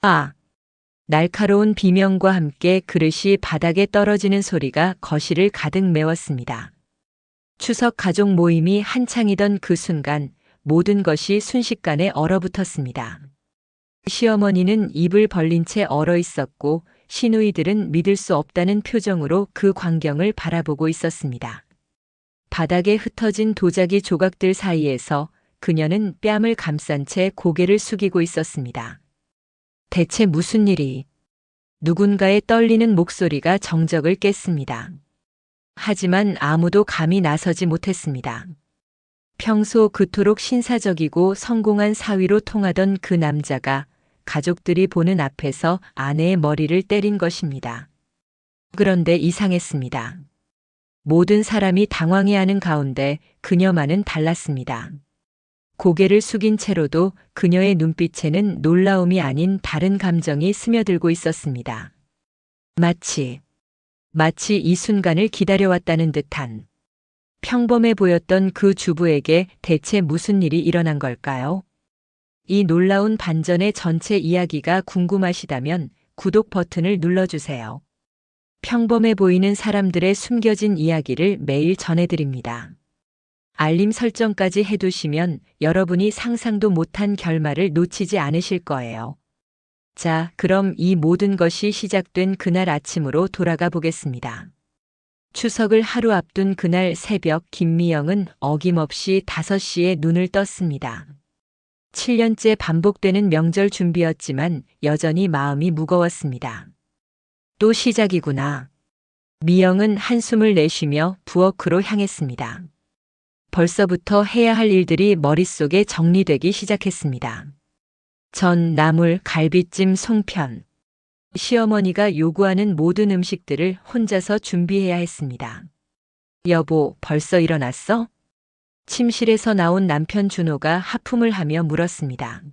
아! 날카로운 비명과 함께 그릇이 바닥에 떨어지는 소리가 거실을 가득 메웠습니다. 추석 가족 모임이 한창이던 그 순간 모든 것이 순식간에 얼어붙었습니다. 시어머니는 입을 벌린 채 얼어 있었고 시누이들은 믿을 수 없다는 표정으로 그 광경을 바라보고 있었습니다. 바닥에 흩어진 도자기 조각들 사이에서 그녀는 뺨을 감싼 채 고개를 숙이고 있었습니다. 대체 무슨 일이? 누군가의 떨리는 목소리가 정적을 깼습니다. 하지만 아무도 감히 나서지 못했습니다. 평소 그토록 신사적이고 성공한 사위로 통하던 그 남자가 가족들이 보는 앞에서 아내의 머리를 때린 것입니다. 그런데 이상했습니다. 모든 사람이 당황해하는 가운데 그녀만은 달랐습니다. 고개를 숙인 채로도 그녀의 눈빛에는 놀라움이 아닌 다른 감정이 스며들고 있었습니다. 마치 이 순간을 기다려왔다는 듯한. 평범해 보였던 그 주부에게 대체 무슨 일이 일어난 걸까요? 이 놀라운 반전의 전체 이야기가 궁금하시다면 구독 버튼을 눌러주세요. 평범해 보이는 사람들의 숨겨진 이야기를 매일 전해드립니다. 알림 설정까지 해두시면 여러분이 상상도 못한 결말을 놓치지 않으실 거예요. 자, 그럼 이 모든 것이 시작된 그날 아침으로 돌아가 보겠습니다. 추석을 하루 앞둔 그날 새벽 김미영은 어김없이 5시에 눈을 떴습니다. 7년째 반복되는 명절 준비였지만 여전히 마음이 무거웠습니다. 또 시작이구나. 미영은 한숨을 내쉬며 부엌으로 향했습니다. 벌써부터 해야 할 일들이 머릿속에 정리되기 시작했습니다. 전, 나물, 갈비찜, 송편. 시어머니가 요구하는 모든 음식들을 혼자서 준비해야 했습니다. 여보, 벌써 일어났어? 침실에서 나온 남편 준호가 하품을 하며 물었습니다.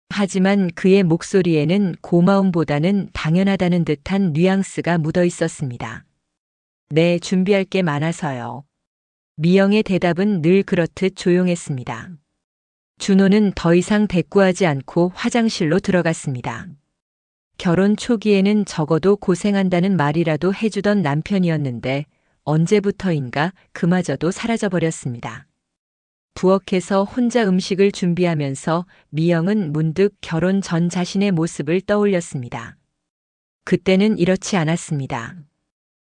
하지만 그의 목소리에는 고마움보다는 당연하다는 듯한 뉘앙스가 묻어 있었습니다. 네, 준비할 게 많아서요. 미영의 대답은 늘 그렇듯 조용했습니다. 준호는 더 이상 대꾸하지 않고 화장실로 들어갔습니다. 결혼 초기에는 적어도 고생한다는 말이라도 해주던 남편이었는데 언제부터인가 그마저도 사라져버렸습니다. 부엌에서 혼자 음식을 준비하면서 미영은 문득 결혼 전 자신의 모습을 떠올렸습니다. 그때는 이렇지 않았습니다.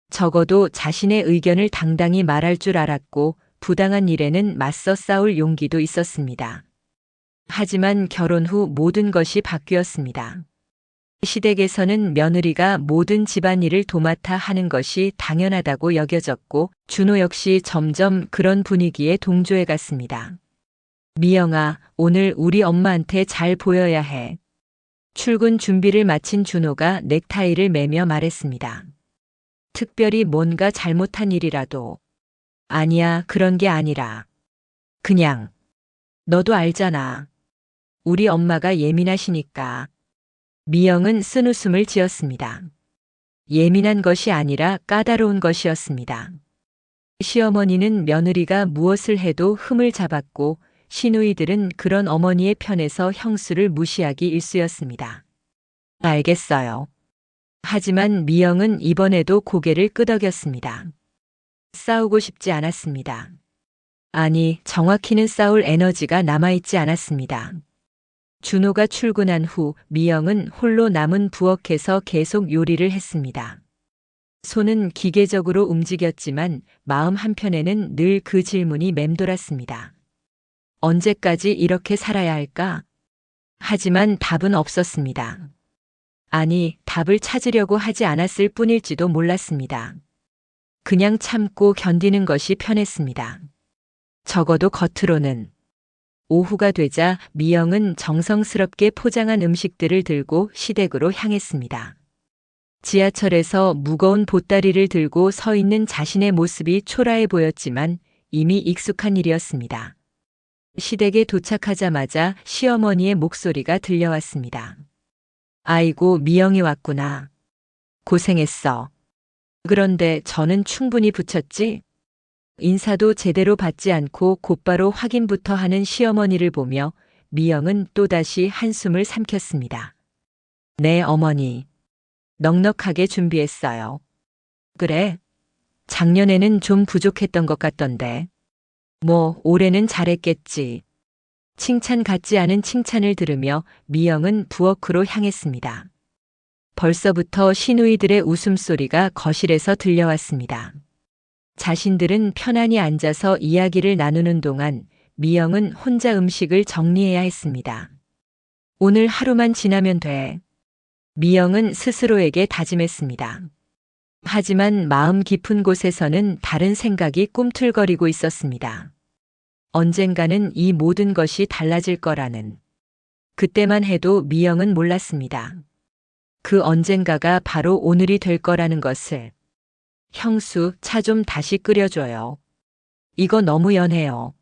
적어도 자신의 의견을 당당히 말할 줄 알았고 부당한 일에는 맞서 싸울 용기도 있었습니다. 하지만 결혼 후 모든 것이 바뀌었습니다. 시댁에서는 며느리가 모든 집안일을 도맡아 하는 것이 당연하다고 여겨졌고 준호 역시 점점 그런 분위기에 동조해 갔습니다. 미영아, 오늘 우리 엄마한테 잘 보여야 해. 출근 준비를 마친 준호가 넥타이를 매며 말했습니다. 특별히 뭔가 잘못한 일이라도. 아니야, 그런 게 아니라. 그냥. 너도 알잖아. 우리 엄마가 예민하시니까. 미영은 쓴웃음을 지었습니다. 예민한 것이 아니라 까다로운 것이었습니다. 시어머니는 며느리가 무엇을 해도 흠을 잡았고 시누이들은 그런 어머니의 편에서 형수를 무시하기 일쑤였습니다. 알겠어요. 하지만 미영은 이번에도 고개를 끄덕였습니다. 싸우고 싶지 않았습니다. 아니, 정확히는 싸울 에너지가 남아있지 않았습니다. 준호가 출근한 후 미영은 홀로 남은 부엌에서 계속 요리를 했습니다. 손은 기계적으로 움직였지만 마음 한편에는 늘 그 질문이 맴돌았습니다. 언제까지 이렇게 살아야 할까? 하지만 답은 없었습니다. 아니, 답을 찾으려고 하지 않았을 뿐일지도 몰랐습니다. 그냥 참고 견디는 것이 편했습니다. 적어도 겉으로는. 오후가 되자 미영은 정성스럽게 포장한 음식들을 들고 시댁으로 향했습니다. 지하철에서 무거운 보따리를 들고 서 있는 자신의 모습이 초라해 보였지만 이미 익숙한 일이었습니다. 시댁에 도착하자마자 시어머니의 목소리가 들려왔습니다. 아이고, 미영이 왔구나. 고생했어. 그런데 저는 충분히 부쳤지? 인사도 제대로 받지 않고 곧바로 확인부터 하는 시어머니를 보며 미영은 또다시 한숨을 삼켰습니다. 네, 어머니. 넉넉하게 준비했어요. 그래. 작년에는 좀 부족했던 것 같던데. 뭐, 올해는 잘했겠지. 칭찬 같지 않은 칭찬을 들으며 미영은 부엌으로 향했습니다. 벌써부터 시누이들의 웃음소리가 거실에서 들려왔습니다. 자신들은 편안히 앉아서 이야기를 나누는 동안 미영은 혼자 음식을 정리해야 했습니다. 오늘 하루만 지나면 돼. 미영은 스스로에게 다짐했습니다. 하지만 마음 깊은 곳에서는 다른 생각이 꿈틀거리고 있었습니다. 언젠가는 이 모든 것이 달라질 거라는. 그때만 해도 미영은 몰랐습니다. 그 언젠가가 바로 오늘이 될 거라는 것을. 형수, 차 좀 다시 끓여줘요. 이거 너무 연해요.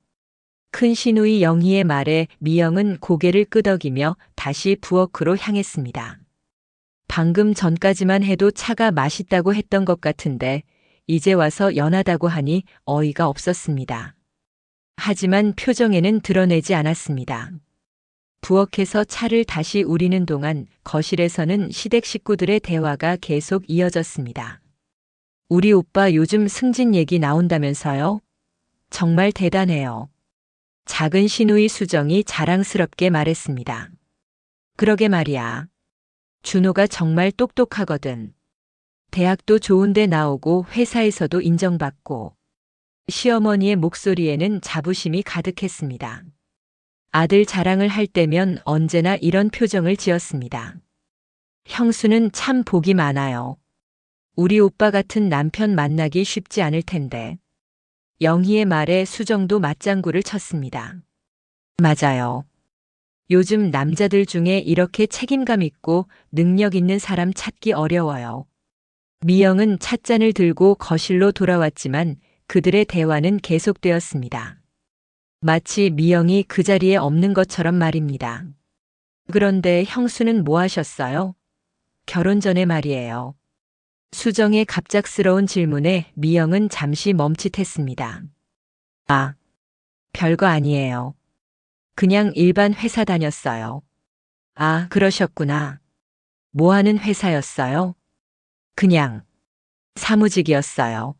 큰 시누이 영희의 말에 미영은 고개를 끄덕이며 다시 부엌으로 향했습니다. 방금 전까지만 해도 차가 맛있다고 했던 것 같은데 이제 와서 연하다고 하니 어이가 없었습니다. 하지만 표정에는 드러내지 않았습니다. 부엌에서 차를 다시 우리는 동안 거실에서는 시댁 식구들의 대화가 계속 이어졌습니다. 우리 오빠 요즘 승진 얘기 나온다면서요? 정말 대단해요. 작은 시누이 수정이 자랑스럽게 말했습니다. 그러게 말이야. 준호가 정말 똑똑하거든. 대학도 좋은데 나오고 회사에서도 인정받고. 시어머니의 목소리에는 자부심이 가득했습니다. 아들 자랑을 할 때면 언제나 이런 표정을 지었습니다. 형수는 참 복이 많아요. 우리 오빠 같은 남편 만나기 쉽지 않을 텐데. 영희의 말에 수정도 맞장구를 쳤습니다. 맞아요. 요즘 남자들 중에 이렇게 책임감 있고 능력 있는 사람 찾기 어려워요. 미영은 찻잔을 들고 거실로 돌아왔지만 그들의 대화는 계속되었습니다. 마치 미영이 그 자리에 없는 것처럼 말입니다. 그런데 형수는 뭐 하셨어요? 결혼 전에 말이에요. 수정의 갑작스러운 질문에 미영은 잠시 멈칫했습니다. 아, 별거 아니에요. 그냥 일반 회사 다녔어요. 아, 그러셨구나. 뭐 하는 회사였어요? 그냥 사무직이었어요.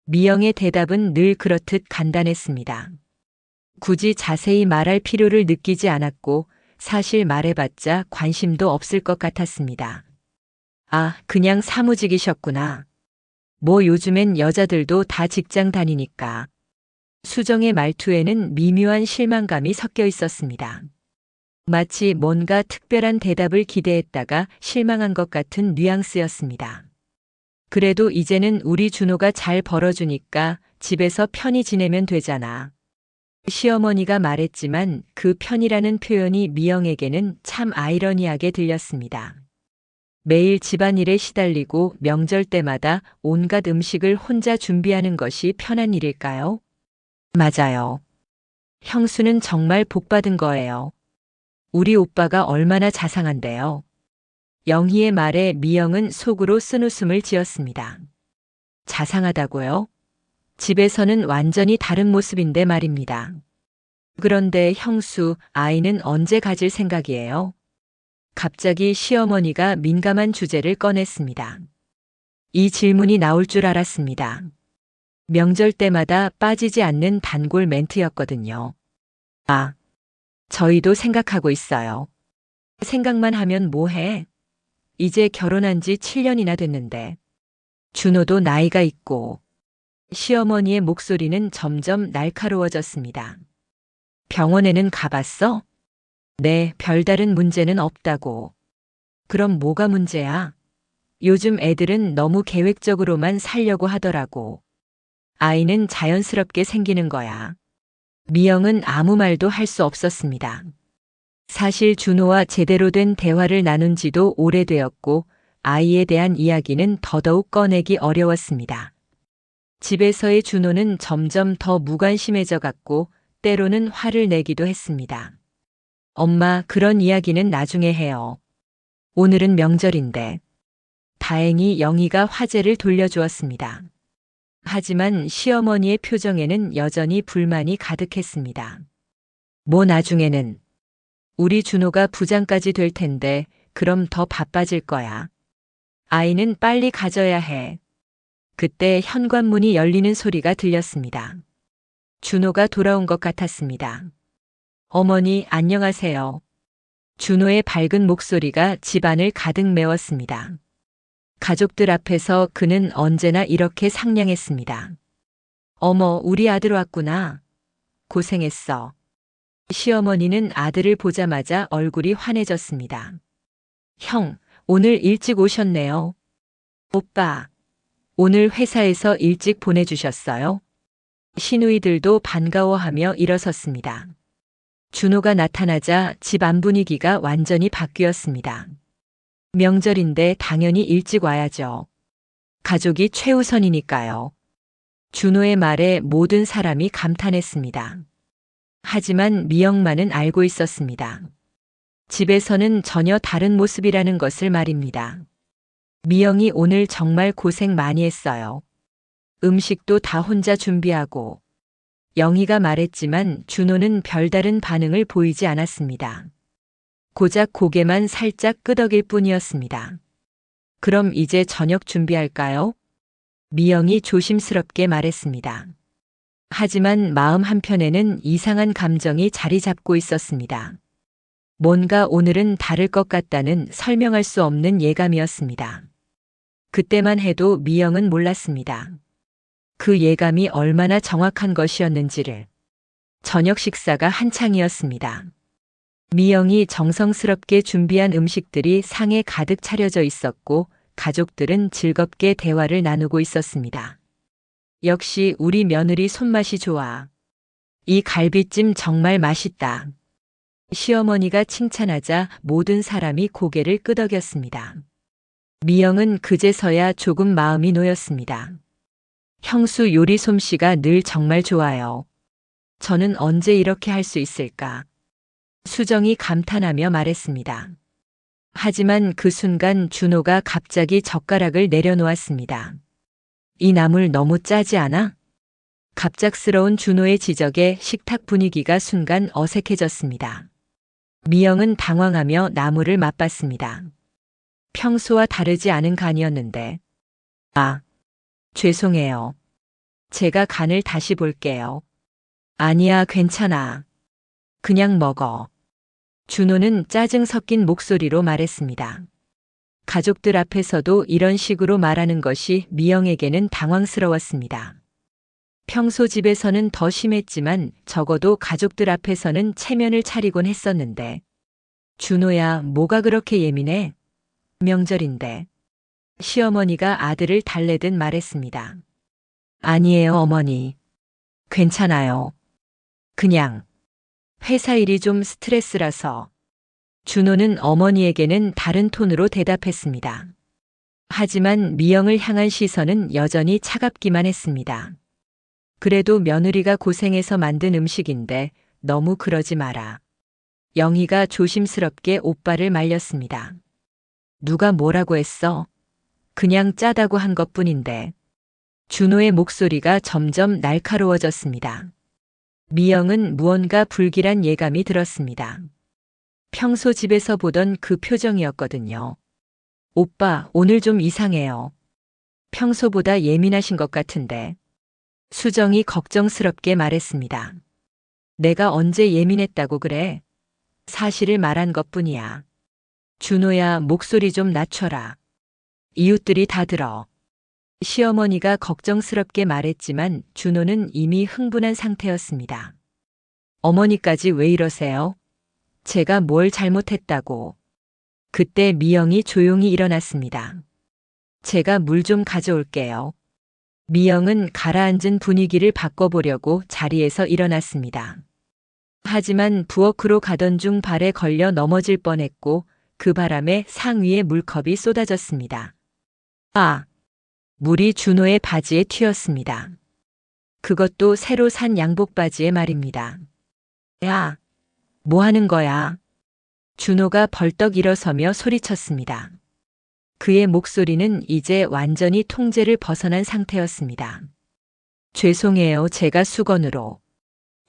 미영의 대답은 늘 그렇듯 간단했습니다. 굳이 자세히 말할 필요를 느끼지 않았고 사실 말해봤자 관심도 없을 것 같았습니다. 아, 그냥 사무직이셨구나. 뭐 요즘엔 여자들도 다 직장 다니니까. 수정의 말투에는 미묘한 실망감이 섞여 있었습니다. 마치 뭔가 특별한 대답을 기대했다가 실망한 것 같은 뉘앙스였습니다. 그래도 이제는 우리 준호가 잘 벌어주니까 집에서 편히 지내면 되잖아. 시어머니가 말했지만 그 편이라는 표현이 미영에게는 참 아이러니하게 들렸습니다. 매일 집안일에 시달리고 명절 때마다 온갖 음식을 혼자 준비하는 것이 편한 일일까요? 맞아요. 형수는 정말 복받은 거예요. 우리 오빠가 얼마나 자상한데요. 영희의 말에 미영은 속으로 쓴웃음을 지었습니다. 자상하다고요? 집에서는 완전히 다른 모습인데 말입니다. 그런데 형수, 아이는 언제 가질 생각이에요? 갑자기 시어머니가 민감한 주제를 꺼냈습니다. 이 질문이 나올 줄 알았습니다. 명절 때마다 빠지지 않는 단골 멘트였거든요. 아, 저희도 생각하고 있어요. 생각만 하면 뭐해? 이제 결혼한 지 7년이나 됐는데. 준호도 나이가 있고. 시어머니의 목소리는 점점 날카로워졌습니다. 병원에는 가봤어? 네, 별다른 문제는 없다고. 그럼 뭐가 문제야? 요즘 애들은 너무 계획적으로만 살려고 하더라고. 아이는 자연스럽게 생기는 거야. 미영은 아무 말도 할 수 없었습니다. 사실 준호와 제대로 된 대화를 나눈 지도 오래되었고 아이에 대한 이야기는 더더욱 꺼내기 어려웠습니다. 집에서의 준호는 점점 더 무관심해져 갔고 때로는 화를 내기도 했습니다. 엄마, 그런 이야기는 나중에 해요. 오늘은 명절인데. 다행히 영희가 화제를 돌려주었습니다. 하지만 시어머니의 표정에는 여전히 불만이 가득했습니다. 뭐 나중에는 우리 준호가 부장까지 될 텐데 그럼 더 바빠질 거야. 아이는 빨리 가져야 해. 그때 현관문이 열리는 소리가 들렸습니다. 준호가 돌아온 것 같았습니다. 어머니, 안녕하세요. 준호의 밝은 목소리가 집안을 가득 메웠습니다. 가족들 앞에서 그는 언제나 이렇게 상냥했습니다. 어머, 우리 아들 왔구나. 고생했어. 시어머니는 아들을 보자마자 얼굴이 환해졌습니다. 형, 오늘 일찍 오셨네요. 오빠, 오늘 회사에서 일찍 보내주셨어요? 시누이들도 반가워하며 일어섰습니다. 준호가 나타나자 집안 분위기가 완전히 바뀌었습니다. 명절인데 당연히 일찍 와야죠. 가족이 최우선이니까요. 준호의 말에 모든 사람이 감탄했습니다. 하지만 미영만은 알고 있었습니다. 집에서는 전혀 다른 모습이라는 것을 말입니다. 미영이 오늘 정말 고생 많이 했어요. 음식도 다 혼자 준비하고. 영희가 말했지만 준호는 별다른 반응을 보이지 않았습니다. 고작 고개만 살짝 끄덕일 뿐이었습니다. 그럼 이제 저녁 준비할까요? 미영이 조심스럽게 말했습니다. 하지만 마음 한편에는 이상한 감정이 자리 잡고 있었습니다. 뭔가 오늘은 다를 것 같다는 설명할 수 없는 예감이었습니다. 그때만 해도 미영은 몰랐습니다. 그 예감이 얼마나 정확한 것이었는지를. 저녁 식사가 한창이었습니다. 미영이 정성스럽게 준비한 음식들이 상에 가득 차려져 있었고 가족들은 즐겁게 대화를 나누고 있었습니다. 역시 우리 며느리 손맛이 좋아. 이 갈비찜 정말 맛있다. 시어머니가 칭찬하자 모든 사람이 고개를 끄덕였습니다. 미영은 그제서야 조금 마음이 놓였습니다. 형수 요리 솜씨가 늘 정말 좋아요. 저는 언제 이렇게 할 수 있을까? 수정이 감탄하며 말했습니다. 하지만 그 순간 준호가 갑자기 젓가락을 내려놓았습니다. 이 나물 너무 짜지 않아? 갑작스러운 준호의 지적에 식탁 분위기가 순간 어색해졌습니다. 미영은 당황하며 나물을 맛봤습니다. 평소와 다르지 않은 간이었는데. 아, 죄송해요. 제가 간을 다시 볼게요. 아니야, 괜찮아. 그냥 먹어. 준호는 짜증 섞인 목소리로 말했습니다. 가족들 앞에서도 이런 식으로 말하는 것이 미영에게는 당황스러웠습니다. 평소 집에서는 더 심했지만 적어도 가족들 앞에서는 체면을 차리곤 했었는데. 준호야, 뭐가 그렇게 예민해? 명절인데. 시어머니가 아들을 달래듯 말했습니다. 아니에요, 어머니. 괜찮아요. 그냥 회사 일이 좀 스트레스라서. 준호는 어머니에게는 다른 톤으로 대답했습니다. 하지만 미영을 향한 시선은 여전히 차갑기만 했습니다. 그래도 며느리가 고생해서 만든 음식인데 너무 그러지 마라. 영희가 조심스럽게 오빠를 말렸습니다. 누가 뭐라고 했어? 그냥 짜다고 한 것뿐인데. 준호의 목소리가 점점 날카로워졌습니다. 미영은 무언가 불길한 예감이 들었습니다. 평소 집에서 보던 그 표정이었거든요. 오빠, 오늘 좀 이상해요. 평소보다 예민하신 것 같은데. 수정이 걱정스럽게 말했습니다. 내가 언제 예민했다고 그래? 사실을 말한 것뿐이야. 준호야, 목소리 좀 낮춰라. 이웃들이 다 들어. 시어머니가 걱정스럽게 말했지만 준호는 이미 흥분한 상태였습니다. 어머니까지 왜 이러세요? 제가 뭘 잘못했다고. 그때 미영이 조용히 일어났습니다. 제가 물 좀 가져올게요. 미영은 가라앉은 분위기를 바꿔보려고 자리에서 일어났습니다. 하지만 부엌으로 가던 중 발에 걸려 넘어질 뻔했고 그 바람에 상 위에 물컵이 쏟아졌습니다. 아! 물이 준호의 바지에 튀었습니다. 그것도 새로 산 양복 바지에 말입니다. 야! 뭐 하는 거야? 준호가 벌떡 일어서며 소리쳤습니다. 그의 목소리는 이제 완전히 통제를 벗어난 상태였습니다. 죄송해요, 제가 수건으로.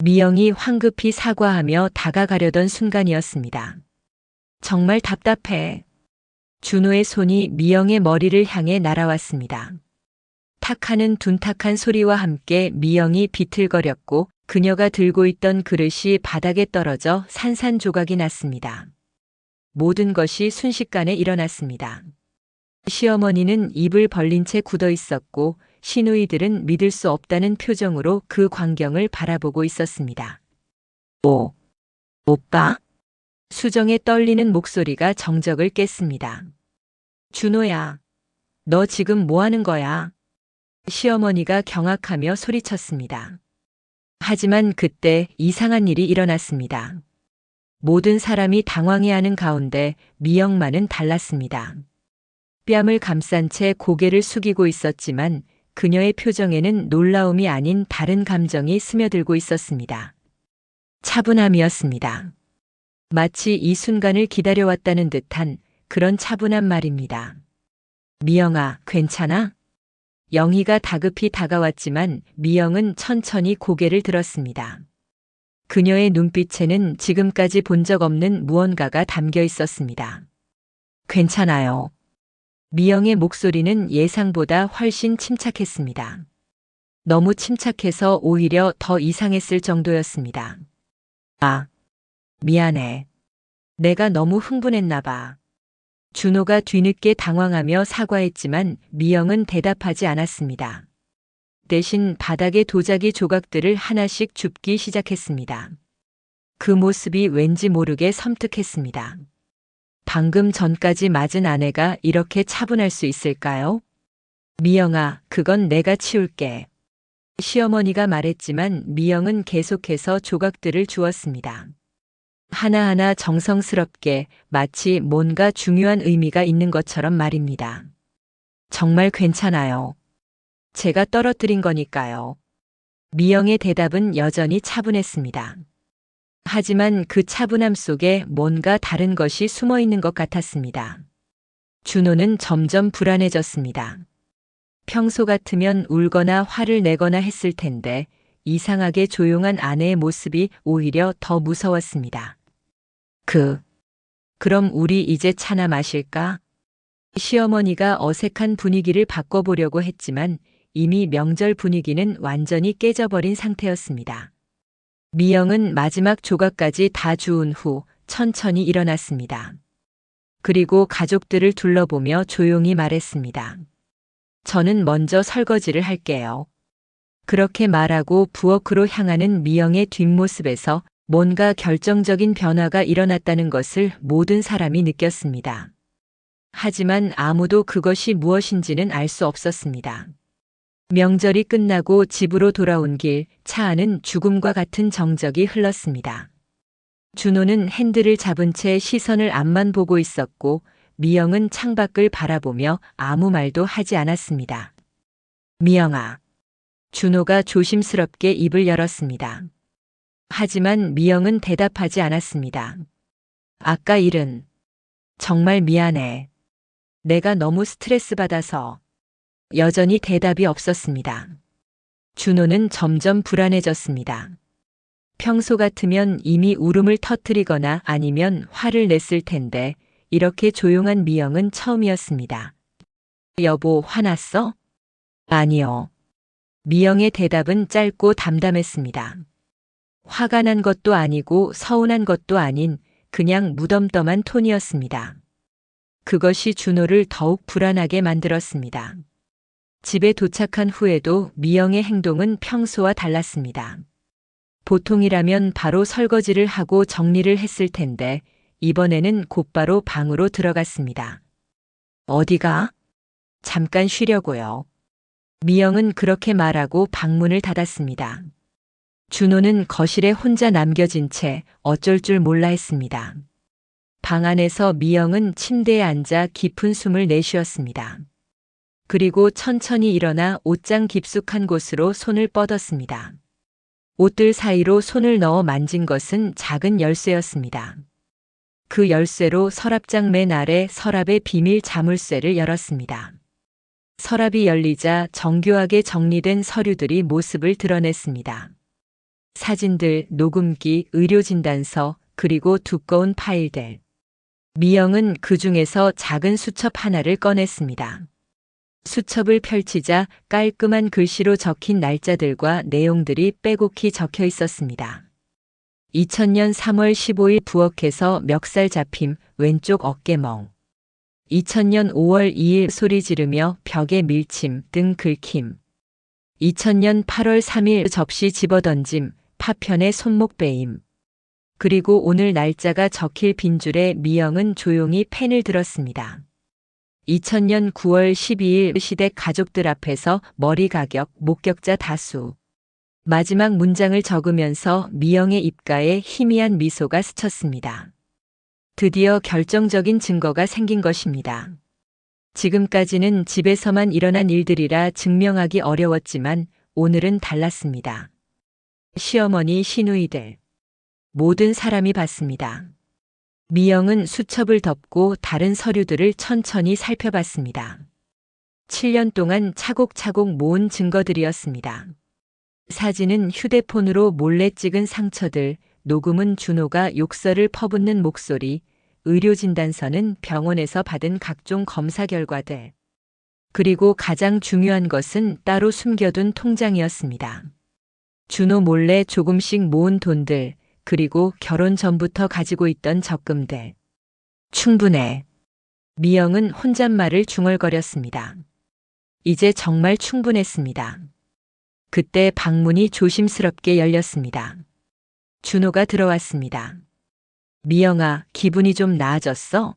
미영이 황급히 사과하며 다가가려던 순간이었습니다. 정말 답답해. 준호의 손이 미영의 머리를 향해 날아왔습니다. 탁하는 둔탁한 소리와 함께 미영이 비틀거렸고 그녀가 들고 있던 그릇이 바닥에 떨어져 산산조각이 났습니다. 모든 것이 순식간에 일어났습니다. 시어머니는 입을 벌린 채 굳어 있었고 시누이들은 믿을 수 없다는 표정으로 그 광경을 바라보고 있었습니다. 오빠? 수정의 떨리는 목소리가 정적을 깼습니다. 준호야, 너 지금 뭐 하는 거야? 시어머니가 경악하며 소리쳤습니다. 하지만 그때 이상한 일이 일어났습니다. 모든 사람이 당황해하는 가운데 미영만은 달랐습니다. 뺨을 감싼 채 고개를 숙이고 있었지만 그녀의 표정에는 놀라움이 아닌 다른 감정이 스며들고 있었습니다. 차분함이었습니다. 마치 이 순간을 기다려왔다는 듯한 그런 차분한 말입니다. 미영아, 괜찮아? 영희가 다급히 다가왔지만 미영은 천천히 고개를 들었습니다. 그녀의 눈빛에는 지금까지 본 적 없는 무언가가 담겨 있었습니다. 괜찮아요. 미영의 목소리는 예상보다 훨씬 침착했습니다. 너무 침착해서 오히려 더 이상했을 정도였습니다. 아, 미안해. 내가 너무 흥분했나 봐. 준호가 뒤늦게 당황하며 사과했지만 미영은 대답하지 않았습니다. 대신 바닥의 도자기 조각들을 하나씩 줍기 시작했습니다. 그 모습이 왠지 모르게 섬뜩했습니다. 방금 전까지 맞은 아내가 이렇게 차분할 수 있을까요? 미영아, 그건 내가 치울게. 시어머니가 말했지만 미영은 계속해서 조각들을 주었습니다. 하나하나 정성스럽게 마치 뭔가 중요한 의미가 있는 것처럼 말입니다. 정말 괜찮아요. 제가 떨어뜨린 거니까요. 미영의 대답은 여전히 차분했습니다. 하지만 그 차분함 속에 뭔가 다른 것이 숨어 있는 것 같았습니다. 준호는 점점 불안해졌습니다. 평소 같으면 울거나 화를 내거나 했을 텐데 이상하게 조용한 아내의 모습이 오히려 더 무서웠습니다. 그럼 우리 이제 차나 마실까? 시어머니가 어색한 분위기를 바꿔보려고 했지만 이미 명절 분위기는 완전히 깨져버린 상태였습니다. 미영은 마지막 조각까지 다 주운 후 천천히 일어났습니다. 그리고 가족들을 둘러보며 조용히 말했습니다. 저는 먼저 설거지를 할게요. 그렇게 말하고 부엌으로 향하는 미영의 뒷모습에서 뭔가 결정적인 변화가 일어났다는 것을 모든 사람이 느꼈습니다. 하지만 아무도 그것이 무엇인지는 알 수 없었습니다. 명절이 끝나고 집으로 돌아온 길, 차 안은 죽음과 같은 정적이 흘렀습니다. 준호는 핸들을 잡은 채 시선을 앞만 보고 있었고 미영은 창밖을 바라보며 아무 말도 하지 않았습니다. 미영아. 준호가 조심스럽게 입을 열었습니다. 하지만 미영은 대답하지 않았습니다. 아까 일은 정말 미안해. 내가 너무 스트레스 받아서. 여전히 대답이 없었습니다. 준호는 점점 불안해졌습니다. 평소 같으면 이미 울음을 터뜨리거나 아니면 화를 냈을 텐데 이렇게 조용한 미영은 처음이었습니다. 여보, 화났어? 아니요. 미영의 대답은 짧고 담담했습니다. 화가 난 것도 아니고 서운한 것도 아닌 그냥 무덤덤한 톤이었습니다. 그것이 준호를 더욱 불안하게 만들었습니다. 집에 도착한 후에도 미영의 행동은 평소와 달랐습니다. 보통이라면 바로 설거지를 하고 정리를 했을 텐데 이번에는 곧바로 방으로 들어갔습니다. 어디가? 잠깐 쉬려고요. 미영은 그렇게 말하고 방문을 닫았습니다. 준호는 거실에 혼자 남겨진 채 어쩔 줄 몰라 했습니다. 방 안에서 미영은 침대에 앉아 깊은 숨을 내쉬었습니다. 그리고 천천히 일어나 옷장 깊숙한 곳으로 손을 뻗었습니다. 옷들 사이로 손을 넣어 만진 것은 작은 열쇠였습니다. 그 열쇠로 서랍장 맨 아래 서랍의 비밀 자물쇠를 열었습니다. 서랍이 열리자 정교하게 정리된 서류들이 모습을 드러냈습니다. 사진들, 녹음기, 의료진단서, 그리고 두꺼운 파일들. 미영은 그 중에서 작은 수첩 하나를 꺼냈습니다. 수첩을 펼치자 깔끔한 글씨로 적힌 날짜들과 내용들이 빼곡히 적혀 있었습니다. 2000년 3월 15일 부엌에서 멱살 잡힘, 왼쪽 어깨멍. 2000년 5월 2일 소리 지르며 벽에 밀침 등 긁힘. 2000년 8월 3일 접시 집어던짐, 파편에 손목 베임. 그리고 오늘 날짜가 적힐 빈줄에 미영은 조용히 펜을 들었습니다. 2000년 9월 12일 시댁 가족들 앞에서 머리 가격, 목격자 다수. 마지막 문장을 적으면서 미영의 입가에 희미한 미소가 스쳤습니다. 드디어 결정적인 증거가 생긴 것입니다. 지금까지는 집에서만 일어난 일들이라 증명하기 어려웠지만 오늘은 달랐습니다. 시어머니, 시누이들, 모든 사람이 봤습니다. 미영은 수첩을 덮고 다른 서류들을 천천히 살펴봤습니다. 7년 동안 차곡차곡 모은 증거들이었습니다. 사진은 휴대폰으로 몰래 찍은 상처들, 녹음은 준호가 욕설을 퍼붓는 목소리, 의료진단서는 병원에서 받은 각종 검사 결과들. 그리고 가장 중요한 것은 따로 숨겨둔 통장이었습니다. 준호 몰래 조금씩 모은 돈들, 그리고 결혼 전부터 가지고 있던 적금들. 충분해. 미영은 혼잣말을 중얼거렸습니다. 이제 정말 충분했습니다. 그때 방문이 조심스럽게 열렸습니다. 준호가 들어왔습니다. 미영아, 기분이 좀 나아졌어?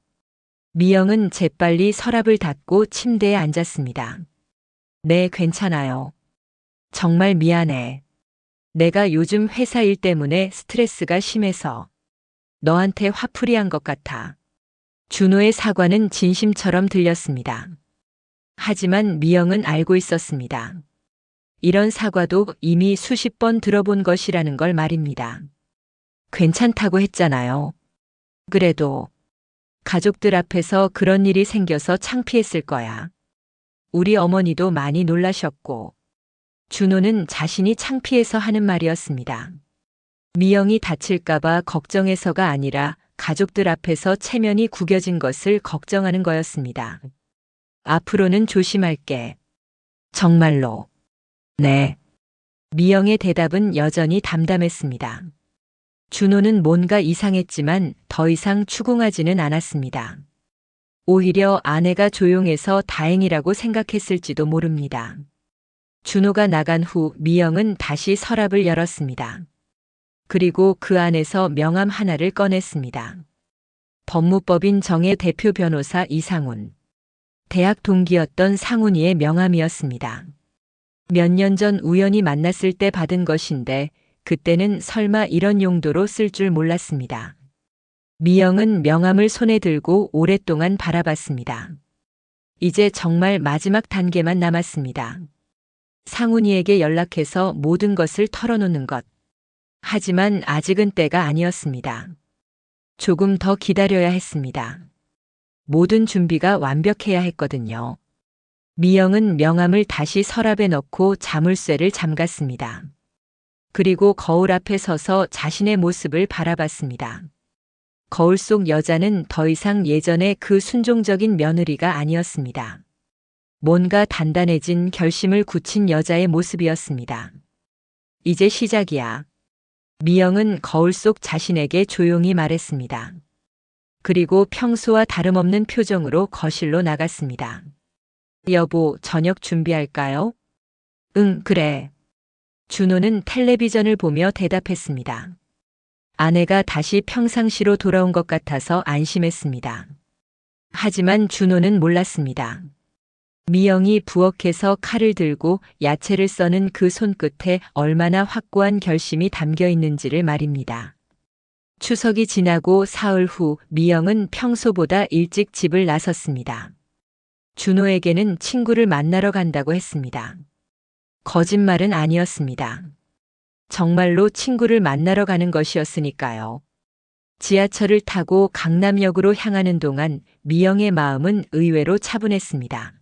미영은 재빨리 서랍을 닫고 침대에 앉았습니다. 네, 괜찮아요. 정말 미안해. 내가 요즘 회사 일 때문에 스트레스가 심해서 너한테 화풀이한 것 같아. 준호의 사과는 진심처럼 들렸습니다. 하지만 미영은 알고 있었습니다. 이런 사과도 이미 수십 번 들어본 것이라는 걸 말입니다. 괜찮다고 했잖아요. 그래도 가족들 앞에서 그런 일이 생겨서 창피했을 거야. 우리 어머니도 많이 놀라셨고. 준호는 자신이 창피해서 하는 말이었습니다. 미영이 다칠까봐 걱정해서가 아니라 가족들 앞에서 체면이 구겨진 것을 걱정하는 거였습니다. 앞으로는 조심할게. 정말로. 네. 미영의 대답은 여전히 담담했습니다. 준호는 뭔가 이상했지만 더 이상 추궁하지는 않았습니다. 오히려 아내가 조용해서 다행이라고 생각했을지도 모릅니다. 준호가 나간 후 미영은 다시 서랍을 열었습니다. 그리고 그 안에서 명함 하나를 꺼냈습니다. 법무법인 정의 대표 변호사 이상훈. 대학 동기였던 상훈이의 명함이었습니다. 몇 년 전 우연히 만났을 때 받은 것인데 그때는 설마 이런 용도로 쓸 줄 몰랐습니다. 미영은 명함을 손에 들고 오랫동안 바라봤습니다. 이제 정말 마지막 단계만 남았습니다. 상훈이에게 연락해서 모든 것을 털어놓는 것. 하지만 아직은 때가 아니었습니다. 조금 더 기다려야 했습니다. 모든 준비가 완벽해야 했거든요. 미영은 명함을 다시 서랍에 넣고 자물쇠를 잠갔습니다. 그리고 거울 앞에 서서 자신의 모습을 바라봤습니다. 거울 속 여자는 더 이상 예전의 그 순종적인 며느리가 아니었습니다. 뭔가 단단해진 결심을 굳힌 여자의 모습이었습니다. 이제 시작이야. 미영은 거울 속 자신에게 조용히 말했습니다. 그리고 평소와 다름없는 표정으로 거실로 나갔습니다. 여보, 저녁 준비할까요? 응, 그래. 준호는 텔레비전을 보며 대답했습니다. 아내가 다시 평상시로 돌아온 것 같아서 안심했습니다. 하지만 준호는 몰랐습니다. 미영이 부엌에서 칼을 들고 야채를 써는 그 손끝에 얼마나 확고한 결심이 담겨 있는지를 말입니다. 추석이 지나고 사흘 후 미영은 평소보다 일찍 집을 나섰습니다. 준호에게는 친구를 만나러 간다고 했습니다. 거짓말은 아니었습니다. 정말로 친구를 만나러 가는 것이었으니까요. 지하철을 타고 강남역으로 향하는 동안 미영의 마음은 의외로 차분했습니다.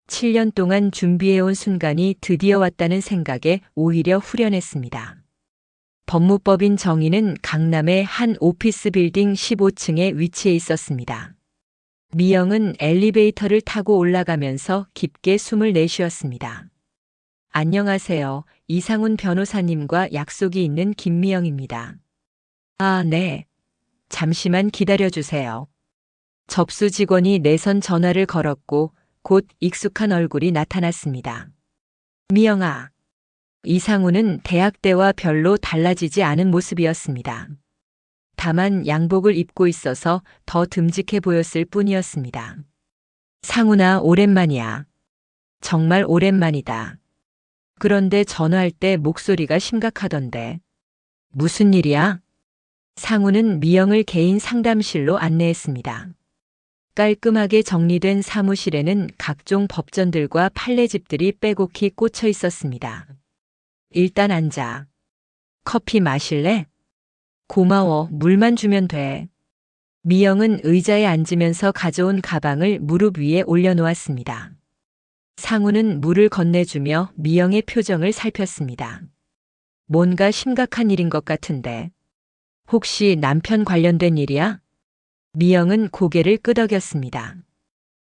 7년 동안 준비해온 순간이 드디어 왔다는 생각에 오히려 후련했습니다. 법무법인 정의는 강남의 한 오피스 빌딩 15층에 위치해 있었습니다. 미영은 엘리베이터를 타고 올라가면서 깊게 숨을 내쉬었습니다. 안녕하세요. 이상훈 변호사님과 약속이 있는 김미영입니다. 아, 네. 잠시만 기다려주세요. 접수 직원이 내선 전화를 걸었고 곧 익숙한 얼굴이 나타났습니다. 미영아. 이상훈은 대학 때와 별로 달라지지 않은 모습이었습니다. 다만 양복을 입고 있어서 더 듬직해 보였을 뿐이었습니다. 상훈아, 오랜만이야. 정말 오랜만이다. 그런데 전화할 때 목소리가 심각하던데. 무슨 일이야? 상훈은 미영을 개인 상담실로 안내했습니다. 깔끔하게 정리된 사무실에는 각종 법전들과 판례집들이 빼곡히 꽂혀 있었습니다. 일단 앉아. 커피 마실래? 고마워. 물만 주면 돼. 미영은 의자에 앉으면서 가져온 가방을 무릎 위에 올려놓았습니다. 상훈은 물을 건네주며 미영의 표정을 살폈습니다. 뭔가 심각한 일인 것 같은데. 혹시 남편 관련된 일이야? 미영은 고개를 끄덕였습니다.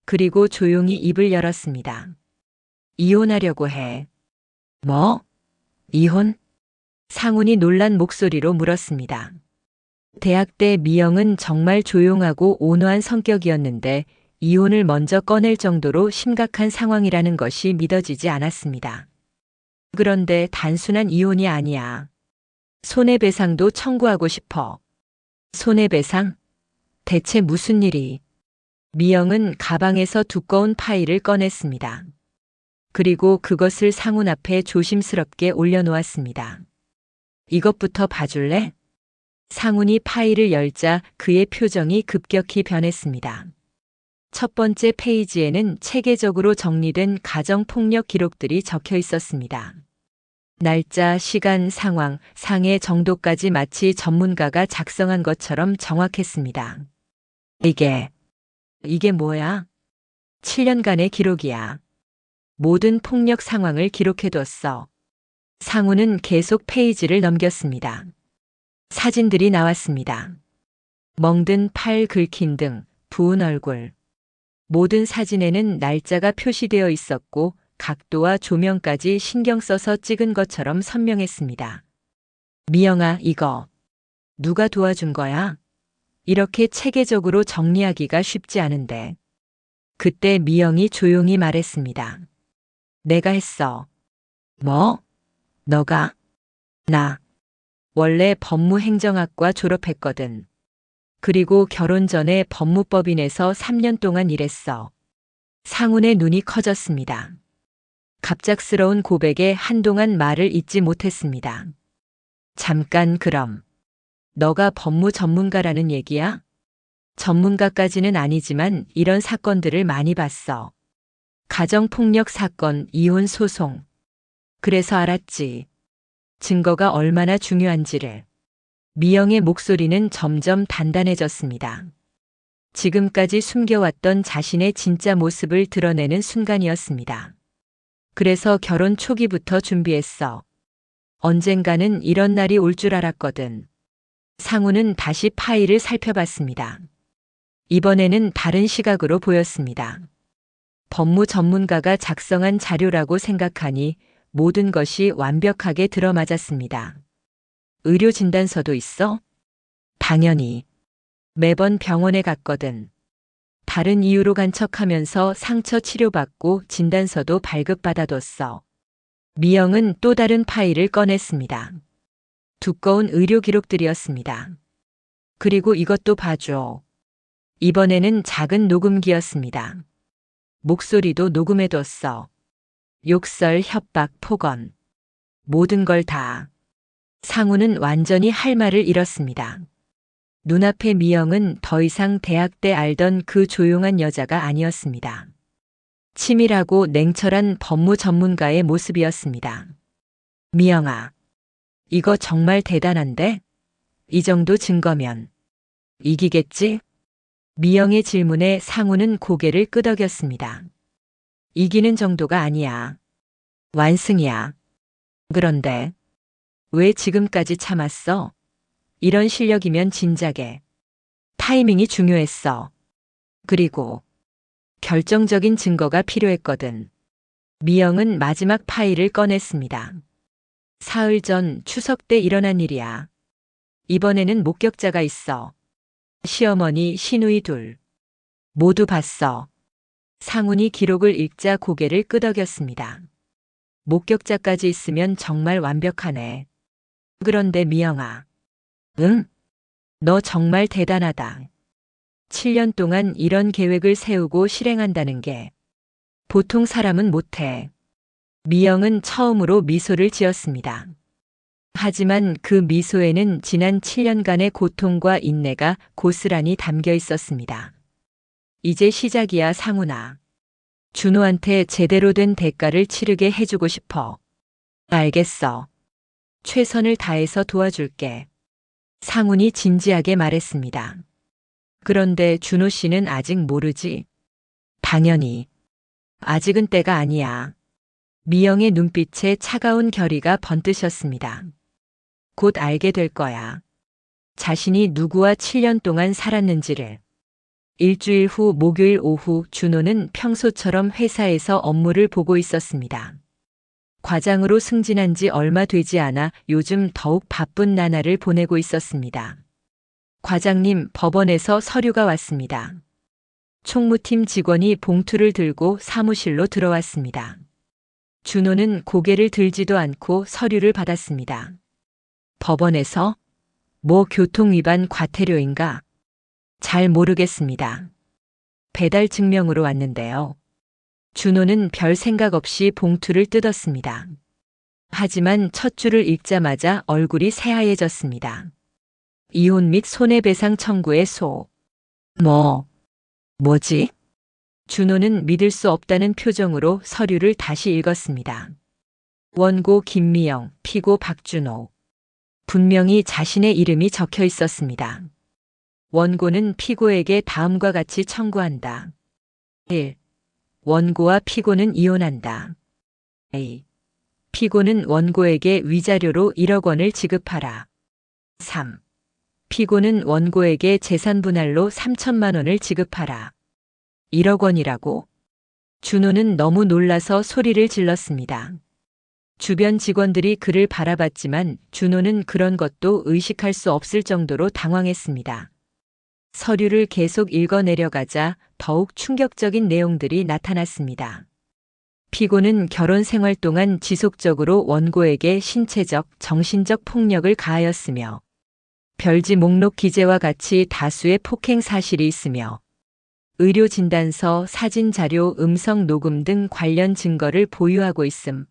그리고 조용히 입을 열었습니다. 이혼하려고 해. 뭐? 이혼? 상훈이 놀란 목소리로 물었습니다. 대학 때 미영은 정말 조용하고 온화한 성격이었는데 이혼을 먼저 꺼낼 정도로 심각한 상황이라는 것이 믿어지지 않았습니다. 그런데 단순한 이혼이 아니야. 손해배상도 청구하고 싶어. 손해배상? 대체 무슨 일이? 미영은 가방에서 두꺼운 파일을 꺼냈습니다. 그리고 그것을 상훈 앞에 조심스럽게 올려놓았습니다. 이것부터 봐줄래? 상훈이 파일을 열자 그의 표정이 급격히 변했습니다. 첫 번째 페이지에는 체계적으로 정리된 가정폭력 기록들이 적혀 있었습니다. 날짜, 시간, 상황, 상해 정도까지 마치 전문가가 작성한 것처럼 정확했습니다. 이게 뭐야? 7년간의 기록이야. 모든 폭력 상황을 기록해뒀어. 상훈은 계속 페이지를 넘겼습니다. 사진들이 나왔습니다. 멍든 팔, 긁힌 등, 부은 얼굴. 모든 사진에는 날짜가 표시되어 있었고 각도와 조명까지 신경 써서 찍은 것처럼 선명했습니다. 미영아, 이거 누가 도와준 거야? 이렇게 체계적으로 정리하기가 쉽지 않은데. 그때 미영이 조용히 말했습니다. 내가 했어. 뭐? 너가? 나. 원래 법무행정학과 졸업했거든. 그리고 결혼 전에 법무법인에서 3년 동안 일했어. 상훈의 눈이 커졌습니다. 갑작스러운 고백에 한동안 말을 잇지 못했습니다. 잠깐, 그럼. 너가 법무 전문가라는 얘기야? 전문가까지는 아니지만 이런 사건들을 많이 봤어. 가정폭력 사건, 이혼 소송. 그래서 알았지. 증거가 얼마나 중요한지를. 미영의 목소리는 점점 단단해졌습니다. 지금까지 숨겨왔던 자신의 진짜 모습을 드러내는 순간이었습니다. 그래서 결혼 초기부터 준비했어. 언젠가는 이런 날이 올 줄 알았거든. 상훈은 다시 파일을 살펴봤습니다. 이번에는 다른 시각으로 보였습니다. 법무 전문가가 작성한 자료라고 생각하니 모든 것이 완벽하게 들어맞았습니다. 의료 진단서도 있어? 당연히. 매번 병원에 갔거든. 다른 이유로 간 척하면서 상처 치료받고 진단서도 발급받아뒀어. 미영은 또 다른 파일을 꺼냈습니다. 두꺼운 의료 기록들이었습니다. 그리고 이것도 봐줘. 이번에는 작은 녹음기였습니다. 목소리도 녹음해뒀어. 욕설, 협박, 폭언. 모든 걸 다. 상훈은 완전히 할 말을 잃었습니다. 눈앞의 미영은 더 이상 대학 때 알던 그 조용한 여자가 아니었습니다. 치밀하고 냉철한 법무 전문가의 모습이었습니다. 미영아, 이거 정말 대단한데? 이 정도 증거면 이기겠지? 미영의 질문에 상훈은 고개를 끄덕였습니다. 이기는 정도가 아니야. 완승이야. 그런데 왜 지금까지 참았어? 이런 실력이면 진작에. 타이밍이 중요했어. 그리고 결정적인 증거가 필요했거든. 미영은 마지막 파일을 꺼냈습니다. 사흘 전 추석 때 일어난 일이야. 이번에는 목격자가 있어. 시어머니, 시누이 둘. 모두 봤어. 상훈이 기록을 읽자 고개를 끄덕였습니다. 목격자까지 있으면 정말 완벽하네. 그런데 미영아. 응? 너 정말 대단하다. 7년 동안 이런 계획을 세우고 실행한다는 게 보통 사람은 못해. 미영은 처음으로 미소를 지었습니다. 하지만 그 미소에는 지난 7년간의 고통과 인내가 고스란히 담겨 있었습니다. 이제 시작이야, 상훈아. 준호한테 제대로 된 대가를 치르게 해주고 싶어. 알겠어. 최선을 다해서 도와줄게. 상훈이 진지하게 말했습니다. 그런데 준호 씨는 아직 모르지? 당연히. 아직은 때가 아니야. 미영의 눈빛에 차가운 결의가 번뜩였습니다. 곧 알게 될 거야. 자신이 누구와 7년 동안 살았는지를. 일주일 후 목요일 오후 준호는 평소처럼 회사에서 업무를 보고 있었습니다. 과장으로 승진한 지 얼마 되지 않아 요즘 더욱 바쁜 나날을 보내고 있었습니다. 과장님, 법원에서 서류가 왔습니다. 총무팀 직원이 봉투를 들고 사무실로 들어왔습니다. 준호는 고개를 들지도 않고 서류를 받았습니다. 법원에서? 뭐 교통위반 과태료인가? 잘 모르겠습니다. 배달 증명으로 왔는데요. 준호는 별 생각 없이 봉투를 뜯었습니다. 하지만 첫 줄을 읽자마자 얼굴이 새하얘졌습니다. 이혼 및 손해배상 청구의 소. 뭐지? 준호는 믿을 수 없다는 표정으로 서류를 다시 읽었습니다. 원고 김미영, 피고 박준호. 분명히 자신의 이름이 적혀 있었습니다. 원고는 피고에게 다음과 같이 청구한다. 1. 원고와 피고는 이혼한다. A. 피고는 원고에게 위자료로 1억 원을 지급하라. 3. 피고는 원고에게 재산 분할로 3천만 원을 지급하라. 1억 원이라고? 준호는 너무 놀라서 소리를 질렀습니다. 주변 직원들이 그를 바라봤지만 준호는 그런 것도 의식할 수 없을 정도로 당황했습니다. 서류를 계속 읽어내려가자 더욱 충격적인 내용들이 나타났습니다. 피고는 결혼 생활 동안 지속적으로 원고에게 신체적, 정신적 폭력을 가하였으며 별지 목록 기재와 같이 다수의 폭행 사실이 있으며 의료 진단서, 사진 자료, 음성 녹음 등 관련 증거를 보유하고 있음.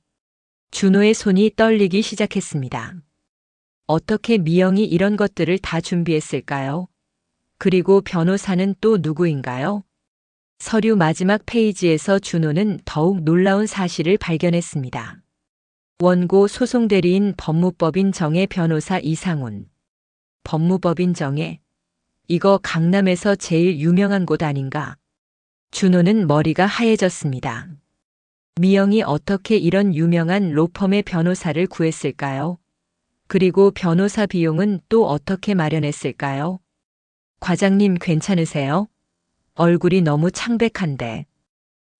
준호의 손이 떨리기 시작했습니다. 어떻게 미영이 이런 것들을 다 준비했을까요? 그리고 변호사는 또 누구인가요? 서류 마지막 페이지에서 준호는 더욱 놀라운 사실을 발견했습니다. 원고 소송 대리인 법무법인 정의 변호사 이상훈. 법무법인 정의? 이거 강남에서 제일 유명한 곳 아닌가? 준호는 머리가 하얘졌습니다. 미영이 어떻게 이런 유명한 로펌의 변호사를 구했을까요? 그리고 변호사 비용은 또 어떻게 마련했을까요? 과장님 괜찮으세요? 얼굴이 너무 창백한데.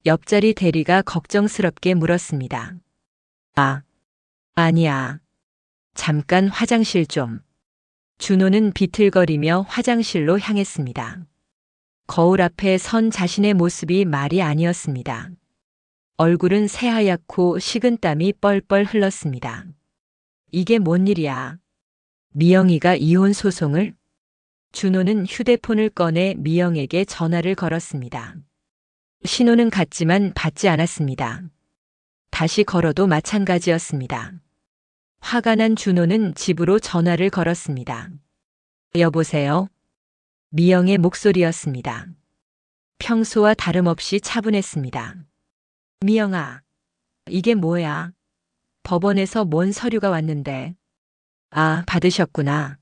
옆자리 대리가 걱정스럽게 물었습니다. 아니야. 잠깐 화장실 좀. 준호는 비틀거리며 화장실로 향했습니다. 거울 앞에 선 자신의 모습이 말이 아니었습니다. 얼굴은 새하얗고 식은땀이 뻘뻘 흘렀습니다. 이게 뭔 일이야? 미영이가 이혼 소송을? 준호는 휴대폰을 꺼내 미영에게 전화를 걸었습니다. 신호는 갔지만 받지 않았습니다. 다시 걸어도 마찬가지였습니다. 화가 난 준호는 집으로 전화를 걸었습니다. 여보세요? 미영의 목소리였습니다. 평소와 다름없이 차분했습니다. 미영아, 이게 뭐야? 법원에서 뭔 서류가 왔는데. 받으셨구나.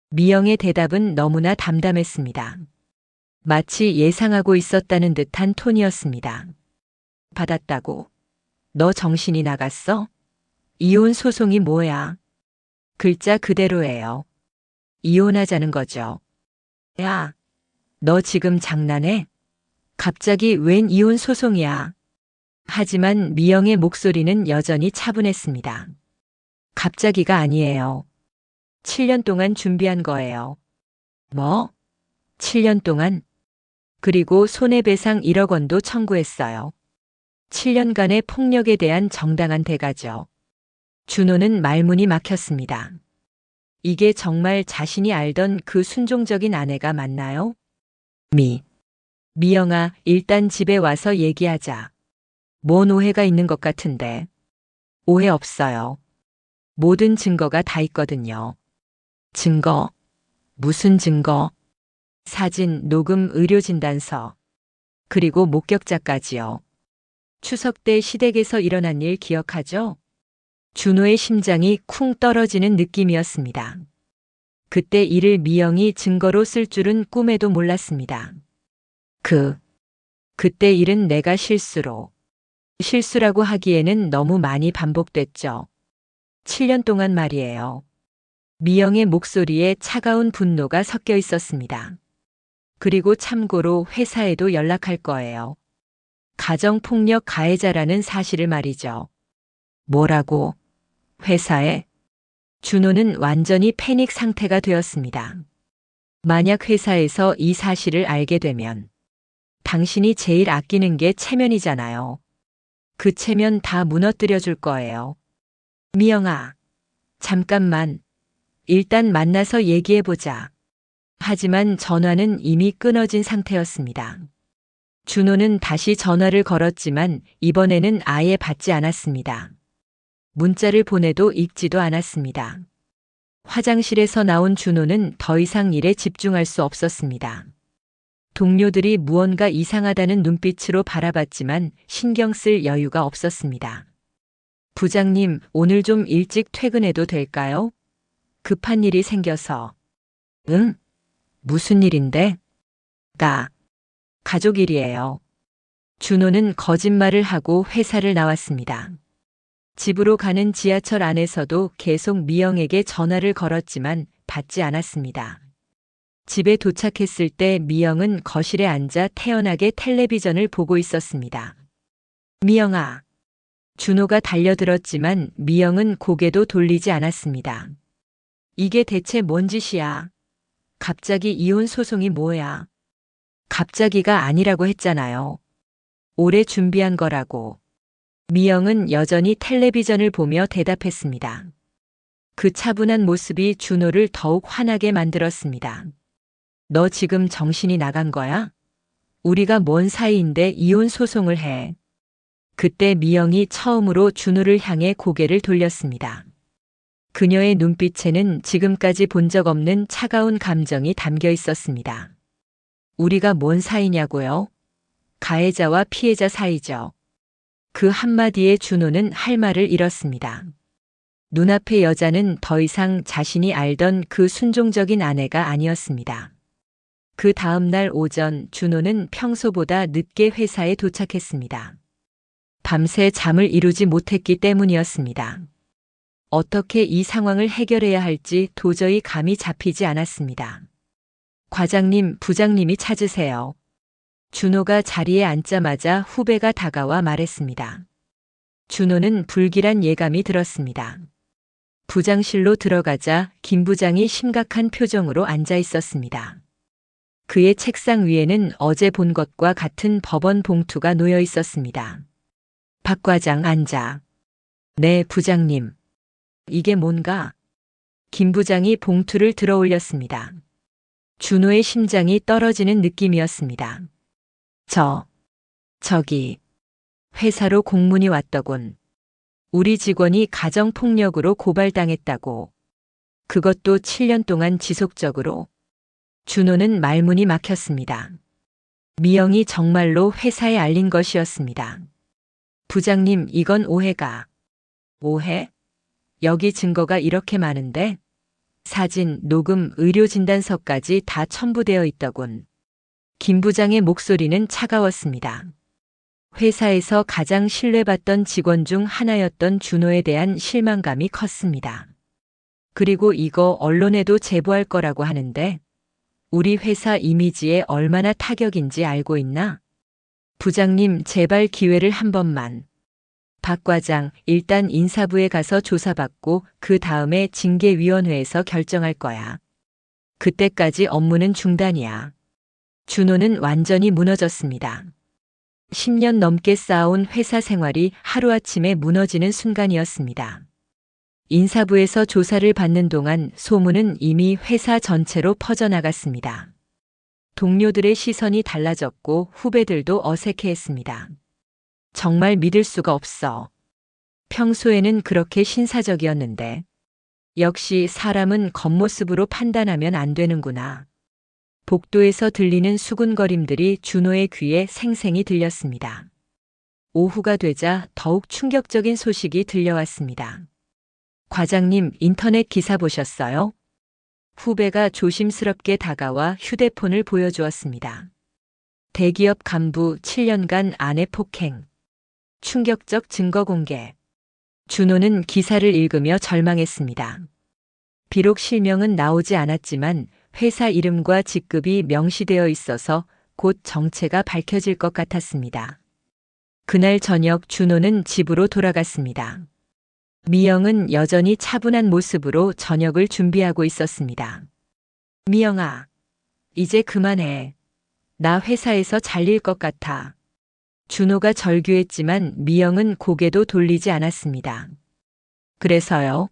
미영의 대답은 너무나 담담했습니다. 마치 예상하고 있었다는 듯한 톤이었습니다. 받았다고? 너 정신이 나갔어? 이혼 소송이 뭐야? 글자 그대로예요. 이혼하자는 거죠. 야, 너 지금 장난해? 갑자기 웬 이혼 소송이야? 하지만 미영의 목소리는 여전히 차분했습니다. 갑자기가 아니에요. 7년 동안 준비한 거예요. 뭐? 7년 동안? 그리고 손해배상 1억 원도 청구했어요. 7년간의 폭력에 대한 정당한 대가죠. 준호는 말문이 막혔습니다. 이게 정말 자신이 알던 그 순종적인 아내가 맞나요? 미영아, 일단 집에 와서 얘기하자. 뭔 오해가 있는 것 같은데. 오해 없어요. 모든 증거가 다 있거든요. 증거? 무슨 증거? 사진, 녹음, 의료진단서. 그리고 목격자까지요. 추석 때 시댁에서 일어난 일 기억하죠? 준호의 심장이 쿵 떨어지는 느낌이었습니다. 그때 이를 미영이 증거로 쓸 줄은 꿈에도 몰랐습니다. 그때 일은 내가 실수라고 하기에는 너무 많이 반복됐죠. 7년 동안 말이에요. 미영의 목소리에 차가운 분노가 섞여 있었습니다. 그리고 참고로 회사에도 연락할 거예요. 가정폭력 가해자라는 사실을 말이죠. 뭐라고? 회사에? 준호는 완전히 패닉 상태가 되었습니다. 만약 회사에서 이 사실을 알게 되면 당신이 제일 아끼는 게 체면이잖아요. 그 체면 다 무너뜨려 줄 거예요. 미영아, 잠깐만. 일단 만나서 얘기해보자. 하지만 전화는 이미 끊어진 상태였습니다. 준호는 다시 전화를 걸었지만 이번에는 아예 받지 않았습니다. 문자를 보내도 읽지도 않았습니다. 화장실에서 나온 준호는 더 이상 일에 집중할 수 없었습니다. 동료들이 무언가 이상하다는 눈빛으로 바라봤지만 신경 쓸 여유가 없었습니다. 부장님, 오늘 좀 일찍 퇴근해도 될까요? 급한 일이 생겨서. 응? 무슨 일인데? 가족 일이에요. 준호는 거짓말을 하고 회사를 나왔습니다. 집으로 가는 지하철 안에서도 계속 미영에게 전화를 걸었지만 받지 않았습니다. 집에 도착했을 때 미영은 거실에 앉아 태연하게 텔레비전을 보고 있었습니다. 미영아. 준호가 달려들었지만 미영은 고개도 돌리지 않았습니다. 이게 대체 뭔 짓이야? 갑자기 이혼 소송이 뭐야? 갑자기가 아니라고 했잖아요. 오래 준비한 거라고. 미영은 여전히 텔레비전을 보며 대답했습니다. 그 차분한 모습이 준호를 더욱 화나게 만들었습니다. 너 지금 정신이 나간 거야? 우리가 뭔 사이인데 이혼 소송을 해. 그때 미영이 처음으로 준호를 향해 고개를 돌렸습니다. 그녀의 눈빛에는 지금까지 본 적 없는 차가운 감정이 담겨 있었습니다. 우리가 뭔 사이냐고요? 가해자와 피해자 사이죠. 그 한마디에 준호는 할 말을 잃었습니다. 눈앞의 여자는 더 이상 자신이 알던 그 순종적인 아내가 아니었습니다. 그 다음 날 오전 준호는 평소보다 늦게 회사에 도착했습니다. 밤새 잠을 이루지 못했기 때문이었습니다. 어떻게 이 상황을 해결해야 할지 도저히 감이 잡히지 않았습니다. 과장님, 부장님이 찾으세요. 준호가 자리에 앉자마자 후배가 다가와 말했습니다. 준호는 불길한 예감이 들었습니다. 부장실로 들어가자 김 부장이 심각한 표정으로 앉아 있었습니다. 그의 책상 위에는 어제 본 것과 같은 법원 봉투가 놓여 있었습니다. 박 과장 앉아. 네, 부장님. 이게 뭔가? 김 부장이 봉투를 들어 올렸습니다. 준호의 심장이 떨어지는 느낌이었습니다. 저기, 회사로 공문이 왔더군. 우리 직원이 가정폭력으로 고발당했다고. 그것도 7년 동안 지속적으로. 준호는 말문이 막혔습니다. 미영이 정말로 회사에 알린 것이었습니다. 부장님, 이건 오해가. 오해? 여기 증거가 이렇게 많은데? 사진, 녹음, 의료진단서까지 다 첨부되어 있더군. 김 부장의 목소리는 차가웠습니다. 회사에서 가장 신뢰받던 직원 중 하나였던 준호에 대한 실망감이 컸습니다. 그리고 이거 언론에도 제보할 거라고 하는데 우리 회사 이미지에 얼마나 타격인지 알고 있나? 부장님, 제발 기회를 한 번만. 박 과장, 일단 인사부에 가서 조사받고 그 다음에 징계위원회에서 결정할 거야. 그때까지 업무는 중단이야. 준호는 완전히 무너졌습니다. 10년 넘게 쌓아온 회사 생활이 하루아침에 무너지는 순간이었습니다. 인사부에서 조사를 받는 동안 소문은 이미 회사 전체로 퍼져나갔습니다. 동료들의 시선이 달라졌고 후배들도 어색해했습니다. 정말 믿을 수가 없어. 평소에는 그렇게 신사적이었는데 역시 사람은 겉모습으로 판단하면 안 되는구나. 복도에서 들리는 수군거림들이 준호의 귀에 생생히 들렸습니다. 오후가 되자 더욱 충격적인 소식이 들려왔습니다. 과장님, 인터넷 기사 보셨어요? 후배가 조심스럽게 다가와 휴대폰을 보여주었습니다. 대기업 간부 7년간 아내 폭행. 충격적 증거 공개. 준호는 기사를 읽으며 절망했습니다. 비록 실명은 나오지 않았지만 회사 이름과 직급이 명시되어 있어서 곧 정체가 밝혀질 것 같았습니다. 그날 저녁 준호는 집으로 돌아갔습니다. 미영은 여전히 차분한 모습으로 저녁을 준비하고 있었습니다. 미영아, 이제 그만해. 나 회사에서 잘릴 것 같아. 준호가 절규했지만 미영은 고개도 돌리지 않았습니다. 그래서요?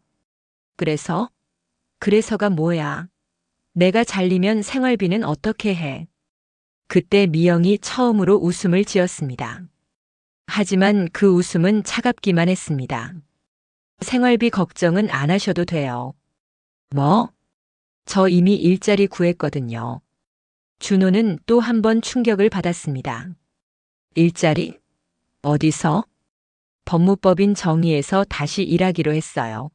그래서? 그래서가 뭐야? 내가 잘리면 생활비는 어떻게 해? 그때 미영이 처음으로 웃음을 지었습니다. 하지만 그 웃음은 차갑기만 했습니다. 생활비 걱정은 안 하셔도 돼요. 뭐? 저 이미 일자리 구했거든요. 준호는 또 한 번 충격을 받았습니다. 일자리? 어디서? 법무법인 정의에서 다시 일하기로 했어요.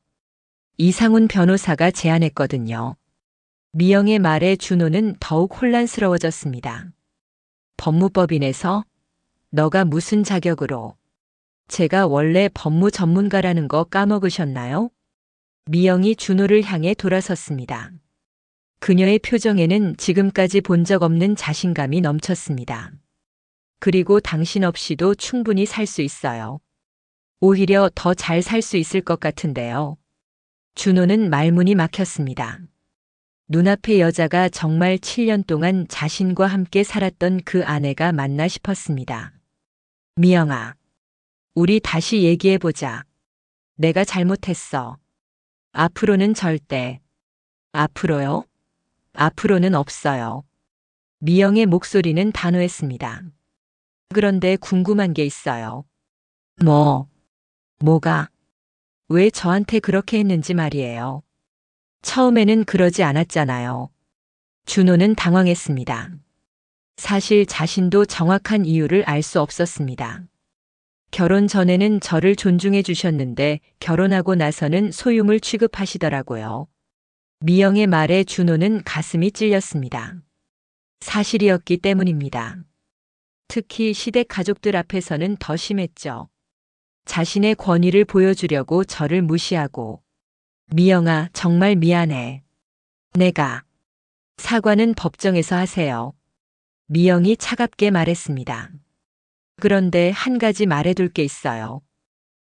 이상훈 변호사가 제안했거든요. 미영의 말에 준호는 더욱 혼란스러워졌습니다. 법무법인에서? 너가 무슨 자격으로? 제가 원래 법무 전문가라는 거 까먹으셨나요? 미영이 준호를 향해 돌아섰습니다. 그녀의 표정에는 지금까지 본 적 없는 자신감이 넘쳤습니다. 그리고 당신 없이도 충분히 살 수 있어요. 오히려 더 잘 살 수 있을 것 같은데요. 준호는 말문이 막혔습니다. 눈앞의 여자가 정말 7년 동안 자신과 함께 살았던 그 아내가 맞나 싶었습니다. 미영아, 우리 다시 얘기해보자. 내가 잘못했어. 앞으로는 절대. 앞으로요? 앞으로는 없어요. 미영의 목소리는 단호했습니다. 그런데 궁금한 게 있어요. 뭐가? 왜 저한테 그렇게 했는지 말이에요. 처음에는 그러지 않았잖아요. 준호는 당황했습니다. 사실 자신도 정확한 이유를 알 수 없었습니다. 결혼 전에는 저를 존중해 주셨는데 결혼하고 나서는 소유물 취급하시더라고요. 미영의 말에 준호는 가슴이 찔렸습니다. 사실이었기 때문입니다. 특히 시댁 가족들 앞에서는 더 심했죠. 자신의 권위를 보여주려고 저를 무시하고. 미영아, 정말 미안해. 내가. 사과는 법정에서 하세요. 미영이 차갑게 말했습니다. 그런데 한 가지 말해둘 게 있어요.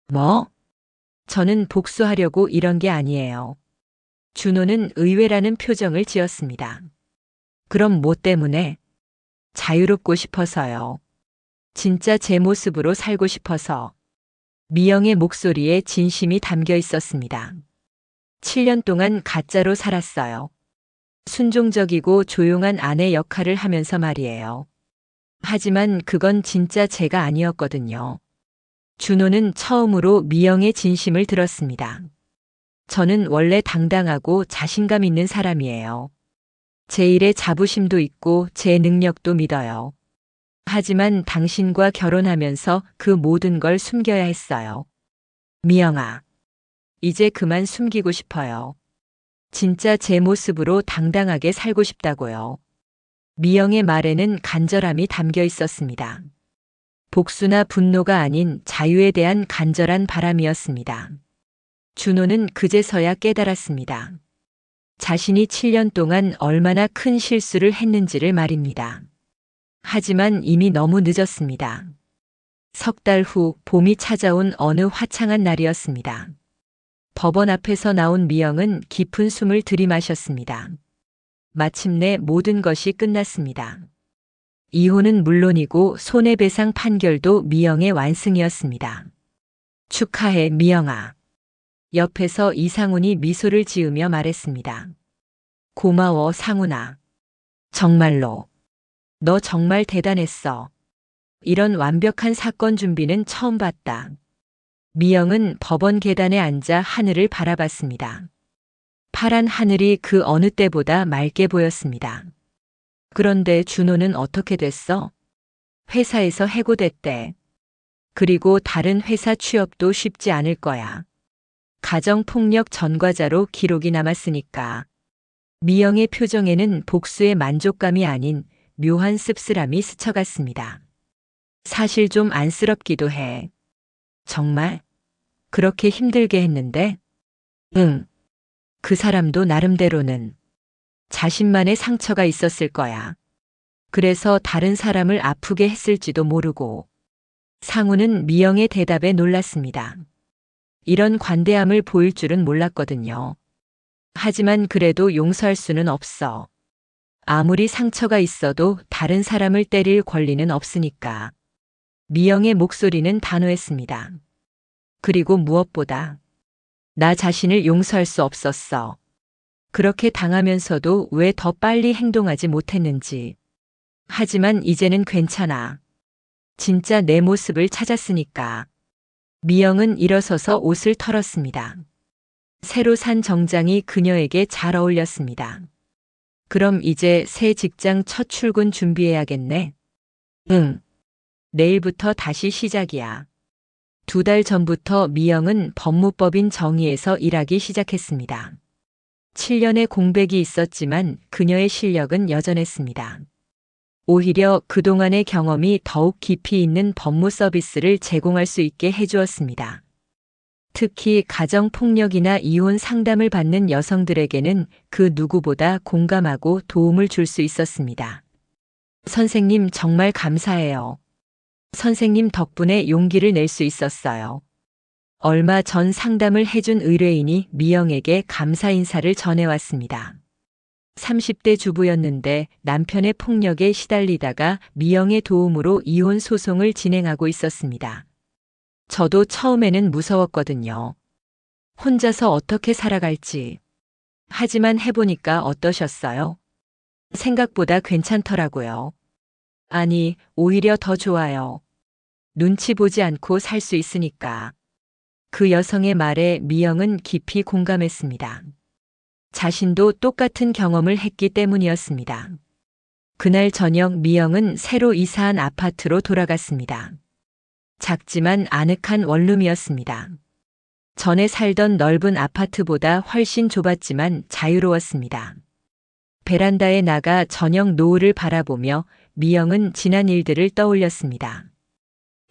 뭐? 저는 복수하려고 이런 게 아니에요. 준호는 의외라는 표정을 지었습니다. 그럼 뭐 때문에? 자유롭고 싶어서요. 진짜 제 모습으로 살고 싶어서. 미영의 목소리에 진심이 담겨 있었습니다. 7년 동안 가짜로 살았어요. 순종적이고 조용한 아내 역할을 하면서 말이에요. 하지만 그건 진짜 제가 아니었거든요. 준호는 처음으로 미영의 진심을 들었습니다. 저는 원래 당당하고 자신감 있는 사람이에요. 제 일에 자부심도 있고 제 능력도 믿어요. 하지만 당신과 결혼하면서 그 모든 걸 숨겨야 했어요. 미영아, 이제 그만 숨기고 싶어요. 진짜 제 모습으로 당당하게 살고 싶다고요. 미영의 말에는 간절함이 담겨 있었습니다. 복수나 분노가 아닌 자유에 대한 간절한 바람이었습니다. 준호는 그제서야 깨달았습니다. 자신이 7년 동안 얼마나 큰 실수를 했는지를 말입니다. 하지만 이미 너무 늦었습니다. 석 달 후 봄이 찾아온 어느 화창한 날이었습니다. 법원 앞에서 나온 미영은 깊은 숨을 들이마셨습니다. 마침내 모든 것이 끝났습니다. 이혼은 물론이고 손해배상 판결도 미영의 완승이었습니다. 축하해, 미영아. 옆에서 이상훈이 미소를 지으며 말했습니다. 고마워, 상훈아. 정말로. 너 정말 대단했어. 이런 완벽한 사건 준비는 처음 봤다. 미영은 법원 계단에 앉아 하늘을 바라봤습니다. 파란 하늘이 그 어느 때보다 맑게 보였습니다. 그런데 준호는 어떻게 됐어? 회사에서 해고됐대. 그리고 다른 회사 취업도 쉽지 않을 거야. 가정폭력 전과자로 기록이 남았으니까. 미영의 표정에는 복수의 만족감이 아닌 묘한 씁쓸함이 스쳐갔습니다. 사실 좀 안쓰럽기도 해. 정말? 그렇게 힘들게 했는데? 응. 그 사람도 나름대로는 자신만의 상처가 있었을 거야. 그래서 다른 사람을 아프게 했을지도 모르고. 상우는 미영의 대답에 놀랐습니다. 이런 관대함을 보일 줄은 몰랐거든요. 하지만 그래도 용서할 수는 없어. 아무리 상처가 있어도 다른 사람을 때릴 권리는 없으니까. 미영의 목소리는 단호했습니다. 그리고 무엇보다 나 자신을 용서할 수 없었어. 그렇게 당하면서도 왜 더 빨리 행동하지 못했는지. 하지만 이제는 괜찮아. 진짜 내 모습을 찾았으니까. 미영은 일어서서 옷을 털었습니다. 새로 산 정장이 그녀에게 잘 어울렸습니다. 그럼 이제 새 직장 첫 출근 준비해야겠네. 응. 내일부터 다시 시작이야. 2달 전부터 미영은 법무법인 정의에서 일하기 시작했습니다. 7년의 공백이 있었지만 그녀의 실력은 여전했습니다. 오히려 그동안의 경험이 더욱 깊이 있는 법무 서비스를 제공할 수 있게 해주었습니다. 특히 가정폭력이나 이혼 상담을 받는 여성들에게는 그 누구보다 공감하고 도움을 줄 수 있었습니다. 선생님, 정말 감사해요. 선생님 덕분에 용기를 낼 수 있었어요. 얼마 전 상담을 해준 의뢰인이 미영에게 감사 인사를 전해왔습니다. 30대 주부였는데 남편의 폭력에 시달리다가 미영의 도움으로 이혼 소송을 진행하고 있었습니다. 저도 처음에는 무서웠거든요. 혼자서 어떻게 살아갈지. 하지만 해보니까 어떠셨어요? 생각보다 괜찮더라고요. 아니, 오히려 더 좋아요. 눈치 보지 않고 살 수 있으니까. 그 여성의 말에 미영은 깊이 공감했습니다. 자신도 똑같은 경험을 했기 때문이었습니다. 그날 저녁 미영은 새로 이사한 아파트로 돌아갔습니다. 작지만 아늑한 원룸이었습니다. 전에 살던 넓은 아파트보다 훨씬 좁았지만 자유로웠습니다. 베란다에 나가 저녁 노을을 바라보며 미영은 지난 일들을 떠올렸습니다.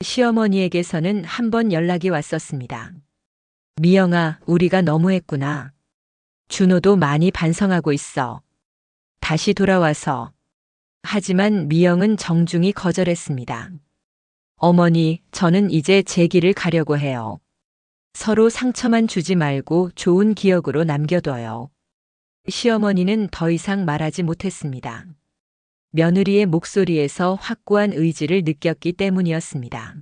시어머니에게서는 한 번 연락이 왔었습니다. 미영아, 우리가 너무했구나. 준호도 많이 반성하고 있어. 다시 돌아와서. 하지만 미영은 정중히 거절했습니다. 어머니, 저는 이제 제 길을 가려고 해요. 서로 상처만 주지 말고 좋은 기억으로 남겨둬요. 시어머니는 더 이상 말하지 못했습니다. 며느리의 목소리에서 확고한 의지를 느꼈기 때문이었습니다.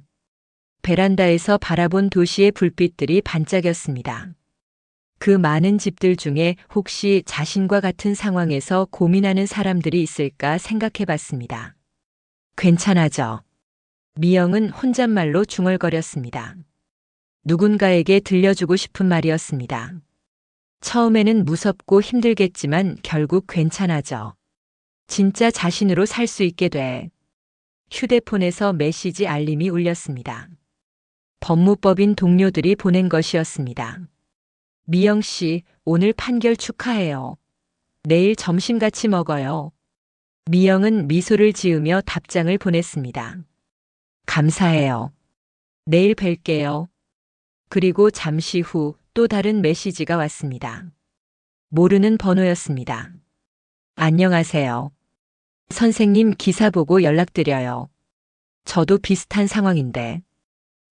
베란다에서 바라본 도시의 불빛들이 반짝였습니다. 그 많은 집들 중에 혹시 자신과 같은 상황에서 고민하는 사람들이 있을까 생각해 봤습니다. 괜찮아져. 미영은 혼잣말로 중얼거렸습니다. 누군가에게 들려주고 싶은 말이었습니다. 처음에는 무섭고 힘들겠지만 결국 괜찮아져. 진짜 자신으로 살 수 있게 돼. 휴대폰에서 메시지 알림이 울렸습니다. 법무법인 동료들이 보낸 것이었습니다. 미영 씨, 오늘 판결 축하해요. 내일 점심 같이 먹어요. 미영은 미소를 지으며 답장을 보냈습니다. 감사해요. 내일 뵐게요. 그리고 잠시 후 또 다른 메시지가 왔습니다. 모르는 번호였습니다. 안녕하세요. 선생님, 기사 보고 연락드려요. 저도 비슷한 상황인데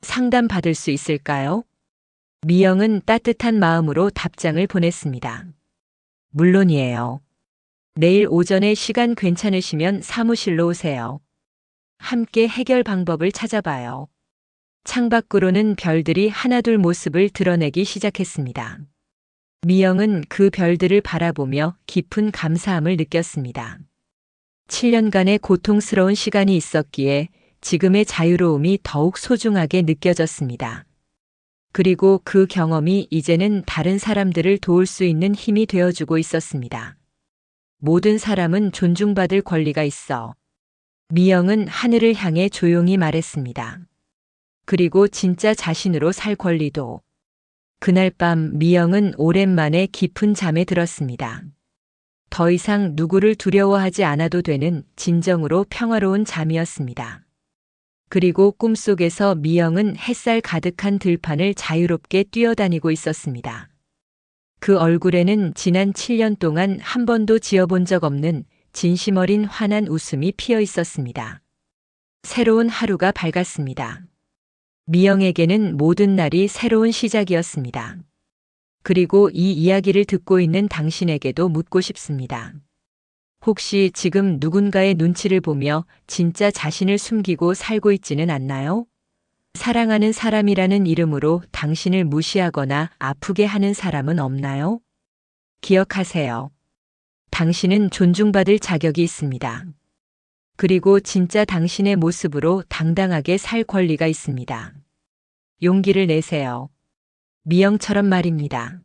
상담 받을 수 있을까요? 미영은 따뜻한 마음으로 답장을 보냈습니다. 물론이에요. 내일 오전에 시간 괜찮으시면 사무실로 오세요. 함께 해결 방법을 찾아봐요. 창밖으로는 별들이 하나둘 모습을 드러내기 시작했습니다. 미영은 그 별들을 바라보며 깊은 감사함을 느꼈습니다. 7년간의 고통스러운 시간이 있었기에 지금의 자유로움이 더욱 소중하게 느껴졌습니다. 그리고 그 경험이 이제는 다른 사람들을 도울 수 있는 힘이 되어주고 있었습니다. 모든 사람은 존중받을 권리가 있어. 미영은 하늘을 향해 조용히 말했습니다. 그리고 진짜 자신으로 살 권리도. 그날 밤 미영은 오랜만에 깊은 잠에 들었습니다. 더 이상 누구를 두려워하지 않아도 되는 진정으로 평화로운 잠이었습니다. 그리고 꿈속에서 미영은 햇살 가득한 들판을 자유롭게 뛰어다니고 있었습니다. 그 얼굴에는 지난 7년 동안 한 번도 지어본 적 없는 진심 어린 환한 웃음이 피어 있었습니다. 새로운 하루가 밝았습니다. 미영에게는 모든 날이 새로운 시작이었습니다. 그리고 이 이야기를 듣고 있는 당신에게도 묻고 싶습니다. 혹시 지금 누군가의 눈치를 보며 진짜 자신을 숨기고 살고 있지는 않나요? 사랑하는 사람이라는 이름으로 당신을 무시하거나 아프게 하는 사람은 없나요? 기억하세요. 당신은 존중받을 자격이 있습니다. 그리고 진짜 당신의 모습으로 당당하게 살 권리가 있습니다. 용기를 내세요. 미영처럼 말입니다.